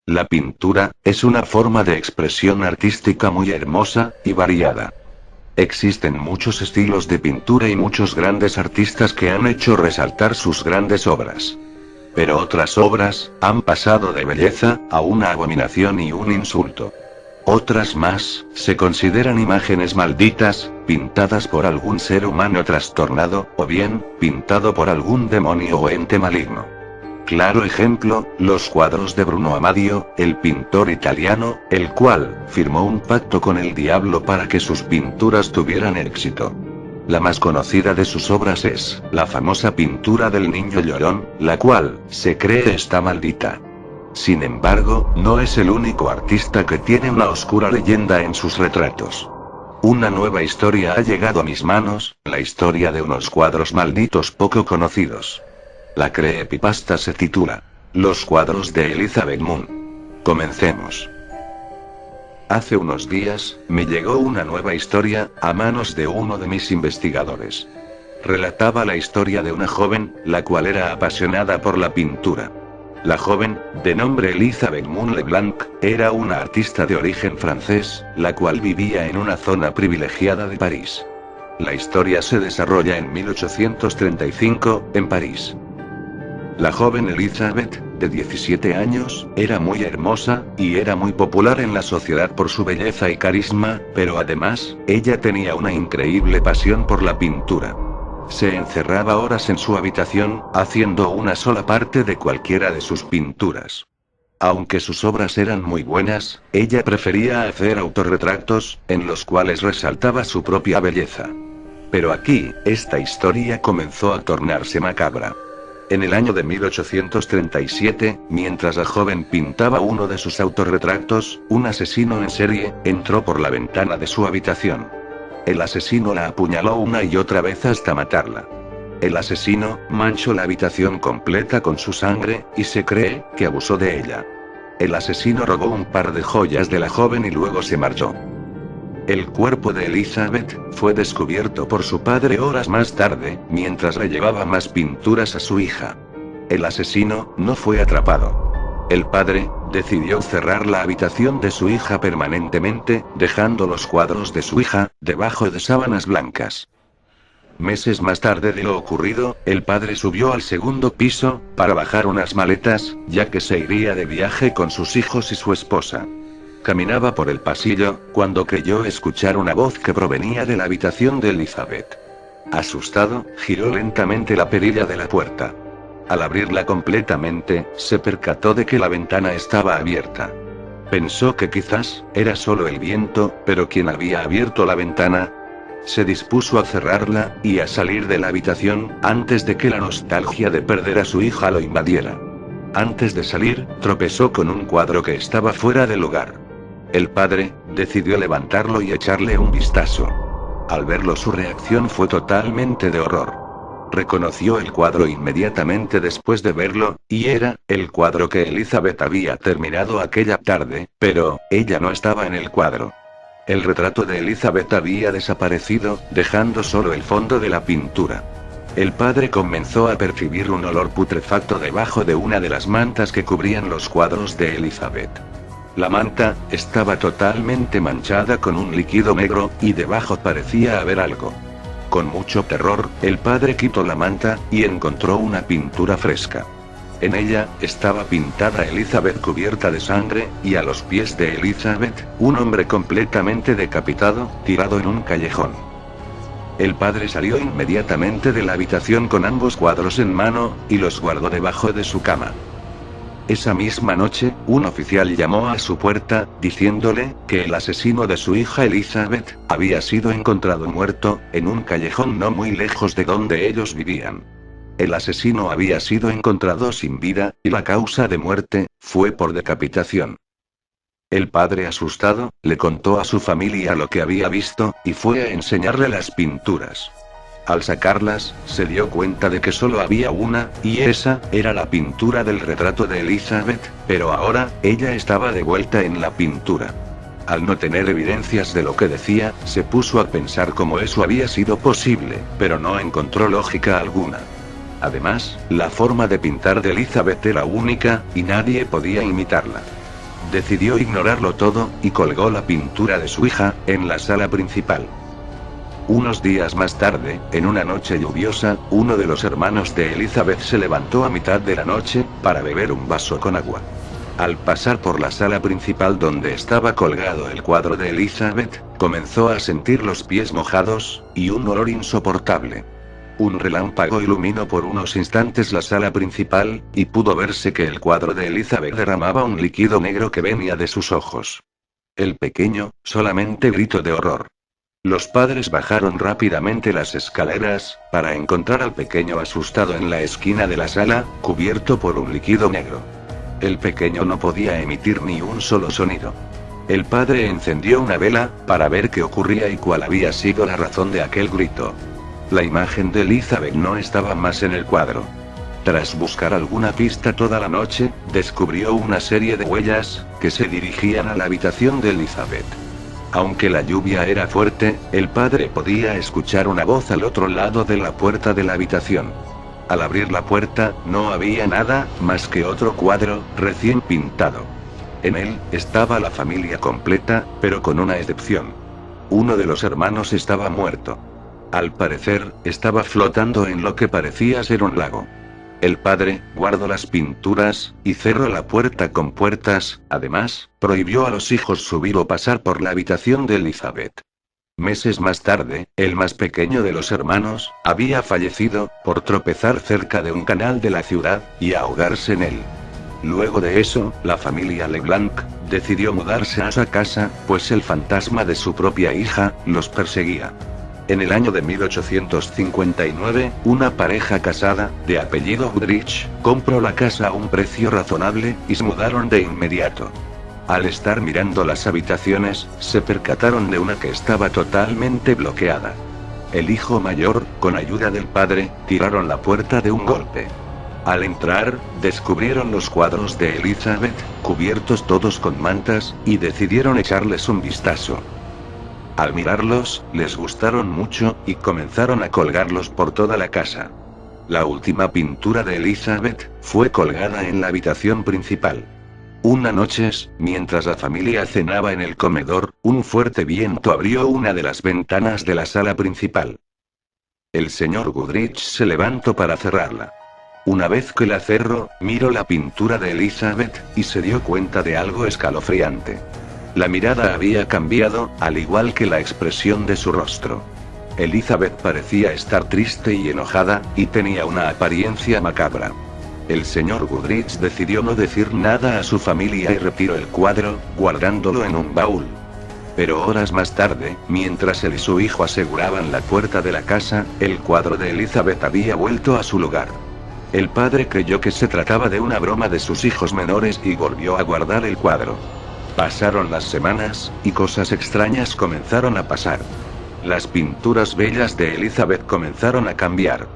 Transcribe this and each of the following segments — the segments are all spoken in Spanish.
La pintura es una forma de expresión artística muy hermosa y variada. Existen muchos estilos de pintura y muchos grandes artistas que han hecho resaltar sus grandes obras. Pero otras obras han pasado de belleza a una abominación y un insulto. Otras más se consideran imágenes malditas, pintadas por algún ser humano trastornado, o bien, pintado por algún demonio o ente maligno. Claro ejemplo, los cuadros de Bruno Amadio, el pintor italiano, el cual firmó un pacto con el diablo para que sus pinturas tuvieran éxito. La más conocida de sus obras es la famosa pintura del niño llorón, la cual se cree está maldita. Sin embargo, no es el único artista que tiene una oscura leyenda en sus retratos. Una nueva historia ha llegado a mis manos, la historia de unos cuadros malditos poco conocidos. La creepypasta se titula Los cuadros de Elizabeth Moon. Comencemos. Hace unos días, me llegó una nueva historia, a manos de uno de mis investigadores. Relataba la historia de una joven, la cual era apasionada por la pintura. La joven, de nombre Elizabeth Moon Leblanc, era una artista de origen francés, la cual vivía en una zona privilegiada de París. La historia se desarrolla en 1835, en París. La joven Elizabeth, de 17 años, era muy hermosa, y era muy popular en la sociedad por su belleza y carisma, pero además, ella tenía una increíble pasión por la pintura. Se encerraba horas en su habitación, haciendo una sola parte de cualquiera de sus pinturas. Aunque sus obras eran muy buenas, ella prefería hacer autorretratos, en los cuales resaltaba su propia belleza. Pero aquí, esta historia comenzó a tornarse macabra. En el año de 1837, mientras la joven pintaba uno de sus autorretratos, un asesino en serie entró por la ventana de su habitación. El asesino la apuñaló una y otra vez hasta matarla. El asesino manchó la habitación completa con su sangre, y se cree que abusó de ella. El asesino robó un par de joyas de la joven y luego se marchó. El cuerpo de Elizabeth fue descubierto por su padre horas más tarde, mientras le llevaba más pinturas a su hija. El asesino no fue atrapado. El padre decidió cerrar la habitación de su hija permanentemente, dejando los cuadros de su hija debajo de sábanas blancas. Meses más tarde de lo ocurrido, el padre subió al segundo piso para bajar unas maletas, ya que se iría de viaje con sus hijos y su esposa. Caminaba por el pasillo, cuando creyó escuchar una voz que provenía de la habitación de Elizabeth. Asustado, giró lentamente la perilla de la puerta. Al abrirla completamente, se percató de que la ventana estaba abierta. Pensó que quizás era solo el viento, pero ¿quién había abierto la ventana? Se dispuso a cerrarla, y a salir de la habitación, antes de que la nostalgia de perder a su hija lo invadiera. Antes de salir, tropezó con un cuadro que estaba fuera del lugar. El padre decidió levantarlo y echarle un vistazo. Al verlo, su reacción fue totalmente de horror. Reconoció el cuadro inmediatamente después de verlo, y era el cuadro que Elizabeth había terminado aquella tarde, pero ella no estaba en el cuadro. El retrato de Elizabeth había desaparecido, dejando solo el fondo de la pintura. El padre comenzó a percibir un olor putrefacto debajo de una de las mantas que cubrían los cuadros de Elizabeth. La manta estaba totalmente manchada con un líquido negro, y debajo parecía haber algo. Con mucho terror, el padre quitó la manta, y encontró una pintura fresca. En ella, estaba pintada Elizabeth cubierta de sangre, y a los pies de Elizabeth, un hombre completamente decapitado, tirado en un callejón. El padre salió inmediatamente de la habitación con ambos cuadros en mano, y los guardó debajo de su cama. Esa misma noche, un oficial llamó a su puerta, diciéndole que el asesino de su hija Elizabeth había sido encontrado muerto, en un callejón no muy lejos de donde ellos vivían. El asesino había sido encontrado sin vida, y la causa de muerte fue por decapitación. El padre, asustado, le contó a su familia lo que había visto, y fue a enseñarle las pinturas. Al sacarlas, se dio cuenta de que solo había una, y esa era la pintura del retrato de Elizabeth, pero ahora, ella estaba de vuelta en la pintura. Al no tener evidencias de lo que decía, se puso a pensar cómo eso había sido posible, pero no encontró lógica alguna. Además, la forma de pintar de Elizabeth era única, y nadie podía imitarla. decidió ignorarlo todo, y colgó la pintura de su hija, en la sala principal. Unos días más tarde, en una noche lluviosa, uno de los hermanos de Elizabeth se levantó a mitad de la noche, para beber un vaso con agua. Al pasar por la sala principal donde estaba colgado el cuadro de Elizabeth, comenzó a sentir los pies mojados, y un olor insoportable. Un relámpago iluminó por unos instantes la sala principal, y pudo verse que el cuadro de Elizabeth derramaba un líquido negro que venía de sus ojos. El pequeño, solamente gritó de horror. Los padres bajaron rápidamente las escaleras, para encontrar al pequeño asustado en la esquina de la sala, cubierto por un líquido negro. El pequeño no podía emitir ni un solo sonido. El padre encendió una vela, para ver qué ocurría y cuál había sido la razón de aquel grito. La imagen de Elizabeth no estaba más en el cuadro. Tras buscar alguna pista toda la noche, descubrió una serie de huellas, que se dirigían a la habitación de Elizabeth. Aunque la lluvia era fuerte, el padre podía escuchar una voz al otro lado de la puerta de la habitación. Al abrir la puerta, no había nada, más que otro cuadro, recién pintado. En él, estaba la familia completa, pero con una excepción. Uno de los hermanos estaba muerto. Al parecer, estaba flotando en lo que parecía ser un lago. El padre guardó las pinturas, y cerró la puerta con puertas. Además, prohibió a los hijos subir o pasar por la habitación de Elizabeth. Meses más tarde, el más pequeño de los hermanos, había fallecido, por tropezar cerca de un canal de la ciudad, y ahogarse en él. Luego de eso, la familia LeBlanc decidió mudarse a esa casa, pues el fantasma de su propia hija los perseguía. En el año de 1859, una pareja casada, de apellido Goodrich, compró la casa a un precio razonable, y se mudaron de inmediato. Al estar mirando las habitaciones, se percataron de una que estaba totalmente bloqueada. El hijo mayor, con ayuda del padre, tiraron la puerta de un golpe. Al entrar, descubrieron los cuadros de Elizabeth, cubiertos todos con mantas, y decidieron echarles un vistazo. Al mirarlos, les gustaron mucho, y comenzaron a colgarlos por toda la casa. La última pintura de Elizabeth fue colgada en la habitación principal. Una noche, mientras la familia cenaba en el comedor, un fuerte viento abrió una de las ventanas de la sala principal. El señor Goodrich se levantó para cerrarla. Una vez que la cerró, miró la pintura de Elizabeth, y se dio cuenta de algo escalofriante. La mirada había cambiado, al igual que la expresión de su rostro. Elizabeth parecía estar triste y enojada, y tenía una apariencia macabra. El señor Goodrich decidió no decir nada a su familia y retiró el cuadro, guardándolo en un baúl. Pero horas más tarde, mientras él y su hijo aseguraban la puerta de la casa, el cuadro de Elizabeth había vuelto a su lugar. El padre creyó que se trataba de una broma de sus hijos menores y volvió a guardar el cuadro. Pasaron las semanas, y cosas extrañas comenzaron a pasar. Las pinturas bellas de Elizabeth comenzaron a cambiar.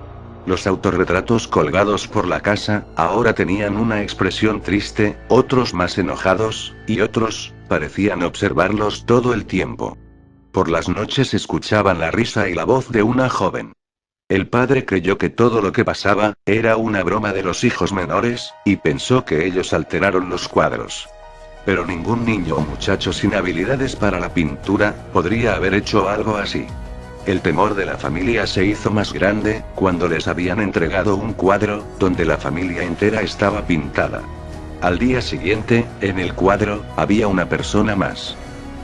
Los autorretratos colgados por la casa, ahora tenían una expresión triste, otros más enojados, y otros, parecían observarlos todo el tiempo. Por las noches escuchaban la risa y la voz de una joven. El padre creyó que todo lo que pasaba, era una broma de los hijos menores, y pensó que ellos alteraron los cuadros. Pero ningún niño o muchacho sin habilidades para la pintura, podría haber hecho algo así. El temor de la familia se hizo más grande, cuando les habían entregado un cuadro, donde la familia entera estaba pintada. Al día siguiente, en el cuadro, había una persona más.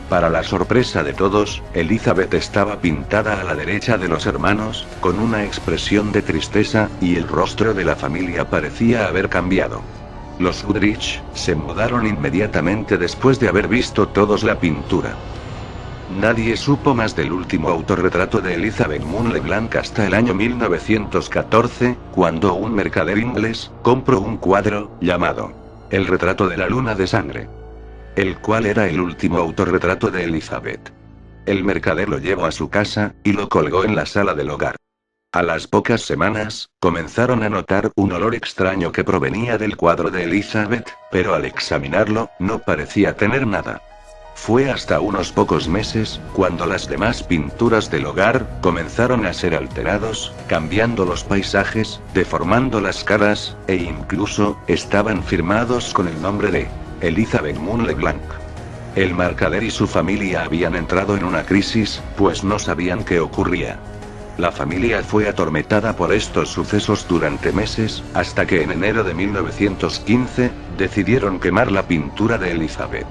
Para la sorpresa de todos, Elizabeth estaba pintada a la derecha de los hermanos, con una expresión de tristeza, y el rostro de la familia parecía haber cambiado. Los Goodrich se mudaron inmediatamente después de haber visto todos la pintura. Nadie supo más del último autorretrato de Elizabeth Moon LeBlanc hasta el año 1914, cuando un mercader inglés compró un cuadro, llamado El retrato de la luna de sangre, el cual era el último autorretrato de Elizabeth. El mercader lo llevó a su casa, y lo colgó en la sala del hogar. A las pocas semanas, comenzaron a notar un olor extraño que provenía del cuadro de Elizabeth, pero al examinarlo, no parecía tener nada. Fue hasta unos pocos meses, cuando las demás pinturas del hogar comenzaron a ser alterados, cambiando los paisajes, deformando las caras, e incluso, estaban firmados con el nombre de Elizabeth Moon LeBlanc. El mercader y su familia habían entrado en una crisis, pues no sabían qué ocurría. La familia fue atormentada por estos sucesos durante meses, hasta que en enero de 1915, decidieron quemar la pintura de Elizabeth.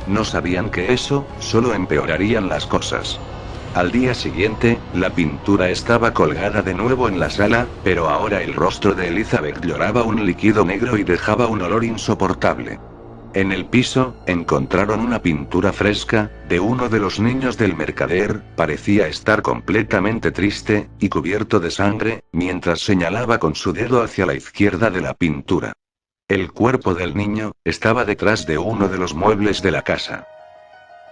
No sabían que eso, solo empeorarían las cosas. Al día siguiente, la pintura estaba colgada de nuevo en la sala, pero ahora el rostro de Elizabeth lloraba un líquido negro y dejaba un olor insoportable. En el piso, encontraron una pintura fresca, de uno de los niños del mercader, parecía estar completamente triste, y cubierto de sangre, mientras señalaba con su dedo hacia la izquierda de la pintura. El cuerpo del niño, estaba detrás de uno de los muebles de la casa.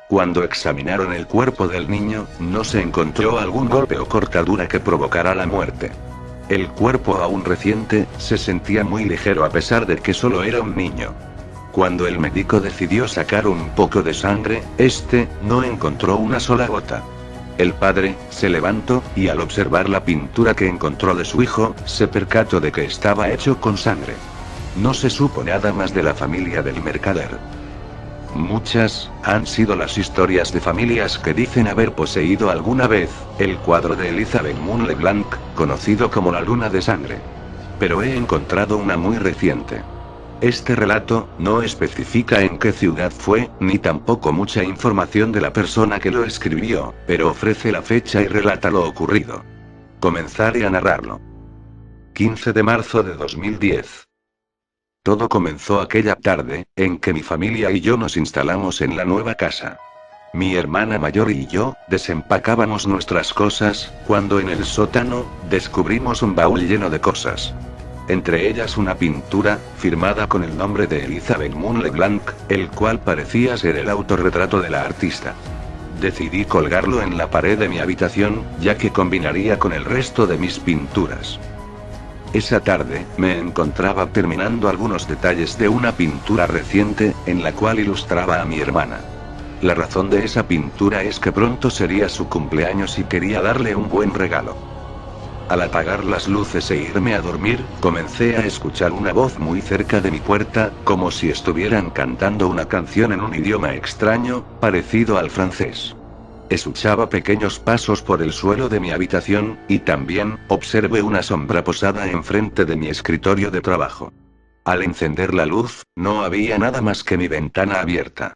Cuando examinaron el cuerpo del niño, no se encontró algún golpe o cortadura que provocara la muerte. El cuerpo aún reciente, se sentía muy ligero a pesar de que solo era un niño. Cuando el médico decidió sacar un poco de sangre, no encontró una sola gota. El padre, se levantó, y al observar la pintura que encontró de su hijo, se percató de que estaba hecho con sangre. No se supo nada más de la familia del mercader. Muchas han sido las historias de familias que dicen haber poseído alguna vez el cuadro de Elizabeth Moon LeBlanc, conocido como la luna de sangre. Pero he encontrado una muy reciente. Este relato no especifica en qué ciudad fue, ni tampoco mucha información de la persona que lo escribió, pero ofrece la fecha y relata lo ocurrido. Comenzaré a narrarlo. 15 de marzo de 2010. Todo comenzó aquella tarde, en que mi familia y yo nos instalamos en la nueva casa. Mi hermana mayor y yo, desempacábamos nuestras cosas, cuando en el sótano, descubrimos un baúl lleno de cosas. Entre ellas una pintura, firmada con el nombre de Elizabeth Moon LeBlanc, el cual parecía ser el autorretrato de la artista. Decidí colgarlo en la pared de mi habitación, ya que combinaría con el resto de mis pinturas. Esa tarde, me encontraba terminando algunos detalles de una pintura reciente, en la cual ilustraba a mi hermana. La razón de esa pintura es que pronto sería su cumpleaños y quería darle un buen regalo. Al apagar las luces e irme a dormir, comencé a escuchar una voz muy cerca de mi puerta, como si estuvieran cantando una canción en un idioma extraño, parecido al francés. Escuchaba pequeños pasos por el suelo de mi habitación, y también, observé una sombra posada enfrente de mi escritorio de trabajo. Al encender la luz, no había nada más que mi ventana abierta.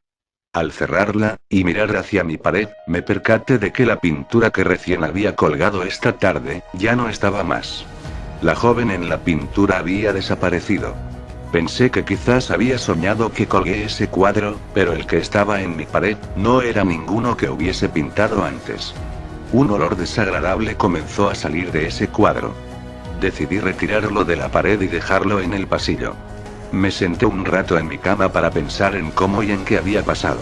Al cerrarla, y mirar hacia mi pared, me percaté de que la pintura que recién había colgado esta tarde, ya no estaba más. La joven en la pintura había desaparecido. Pensé que quizás había soñado que colgué ese cuadro, pero el que estaba en mi pared, no era ninguno que hubiese pintado antes. Un olor desagradable comenzó a salir de ese cuadro. Decidí retirarlo de la pared y dejarlo en el pasillo. Me senté un rato en mi cama para pensar en cómo y en qué había pasado.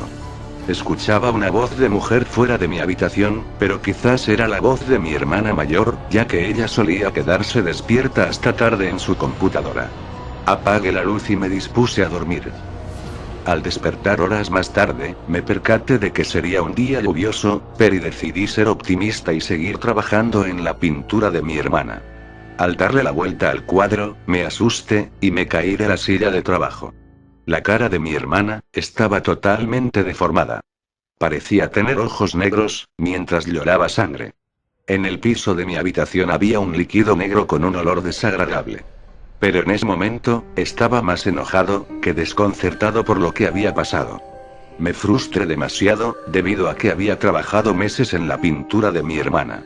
Escuchaba una voz de mujer fuera de mi habitación, pero quizás era la voz de mi hermana mayor, ya que ella solía quedarse despierta hasta tarde en su computadora. Apagué la luz y me dispuse a dormir. Al despertar horas más tarde, me percaté de que sería un día lluvioso, pero decidí ser optimista y seguir trabajando en la pintura de mi hermana. Al darle la vuelta al cuadro, me asusté, y me caí de la silla de trabajo. La cara de mi hermana, estaba totalmente deformada. Parecía tener ojos negros, mientras lloraba sangre. En el piso de mi habitación había un líquido negro con un olor desagradable. Pero en ese momento, estaba más enojado, que desconcertado por lo que había pasado. Me frustré demasiado, debido a que había trabajado meses en la pintura de mi hermana.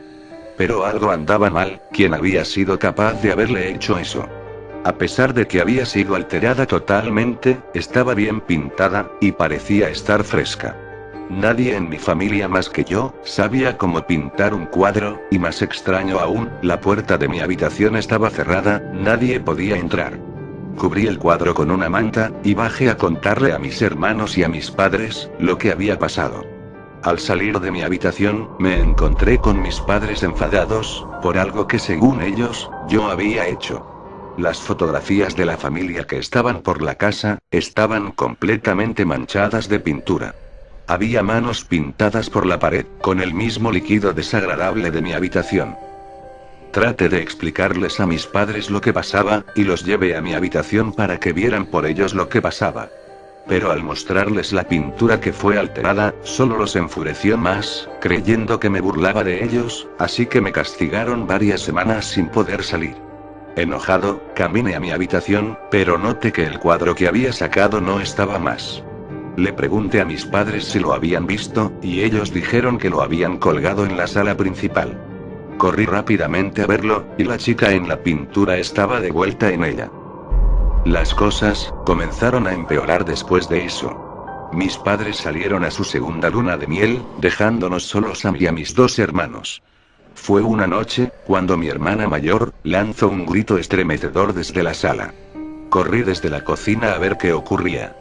Pero algo andaba mal, ¿quién había sido capaz de haberle hecho eso? A pesar de que había sido alterada totalmente, estaba bien pintada, y parecía estar fresca. Nadie en mi familia más que yo, sabía cómo pintar un cuadro, y más extraño aún, la puerta de mi habitación estaba cerrada, nadie podía entrar. Cubrí el cuadro con una manta, y bajé a contarle a mis hermanos y a mis padres, lo que había pasado. Al salir de mi habitación, me encontré con mis padres enfadados, por algo que según ellos, yo había hecho. Las fotografías de la familia que estaban por la casa, estaban completamente manchadas de pintura. Había manos pintadas por la pared, con el mismo líquido desagradable de mi habitación. Traté de explicarles a mis padres lo que pasaba, y los llevé a mi habitación para que vieran por ellos lo que pasaba. Pero al mostrarles la pintura que fue alterada, solo los enfureció más, creyendo que me burlaba de ellos, así que me castigaron varias semanas sin poder salir. Enojado, caminé a mi habitación, pero noté que el cuadro que había sacado no estaba más. Le pregunté a mis padres si lo habían visto, y ellos dijeron que lo habían colgado en la sala principal. Corrí rápidamente a verlo, y la chica en la pintura estaba de vuelta en ella. Las cosas comenzaron a empeorar después de eso. Mis padres salieron a su segunda luna de miel, dejándonos solos a mí y a mis dos hermanos. Fue una noche, cuando mi hermana mayor lanzó un grito estremecedor desde la sala. Corrí desde la cocina a ver qué ocurría.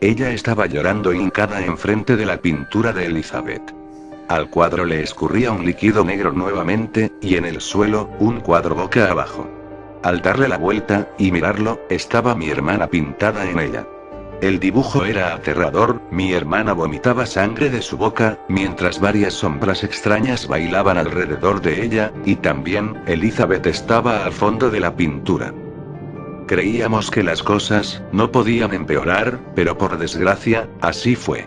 Ella estaba llorando hincada enfrente de la pintura de Elizabeth. Al cuadro le escurría un líquido negro nuevamente, y en el suelo, un cuadro boca abajo. Al darle la vuelta y mirarlo, estaba mi hermana pintada en ella. El dibujo era aterrador, mi hermana vomitaba sangre de su boca, mientras varias sombras extrañas bailaban alrededor de ella, y también, Elizabeth estaba al fondo de la pintura. Creíamos que las cosas no podían empeorar, pero por desgracia, así fue.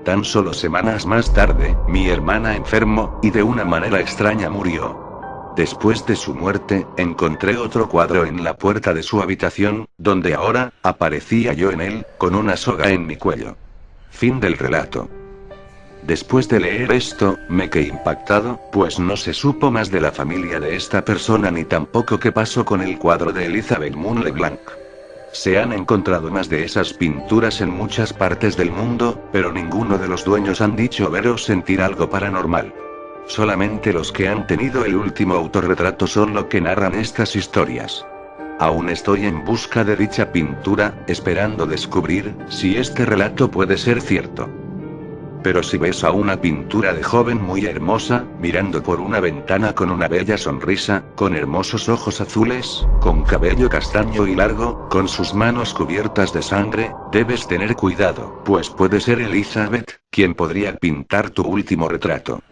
Tan solo semanas más tarde, mi hermana enfermó, y de una manera extraña murió. Después de su muerte, encontré otro cuadro en la puerta de su habitación, donde ahora, aparecía yo en él, con una soga en mi cuello. Fin del relato. Después de leer esto, me quedé impactado, pues no se supo más de la familia de esta persona ni tampoco qué pasó con el cuadro de Elizabeth Moon LeBlanc. Se han encontrado más de esas pinturas en muchas partes del mundo, pero ninguno de los dueños han dicho ver o sentir algo paranormal. Solamente los que han tenido el último autorretrato son lo que narran estas historias. Aún estoy en busca de dicha pintura, esperando descubrir si este relato puede ser cierto. Pero si ves a una pintura de joven muy hermosa, mirando por una ventana con una bella sonrisa, con hermosos ojos azules, con cabello castaño y largo, con sus manos cubiertas de sangre, debes tener cuidado, pues puede ser Elizabeth, quien podría pintar tu último retrato.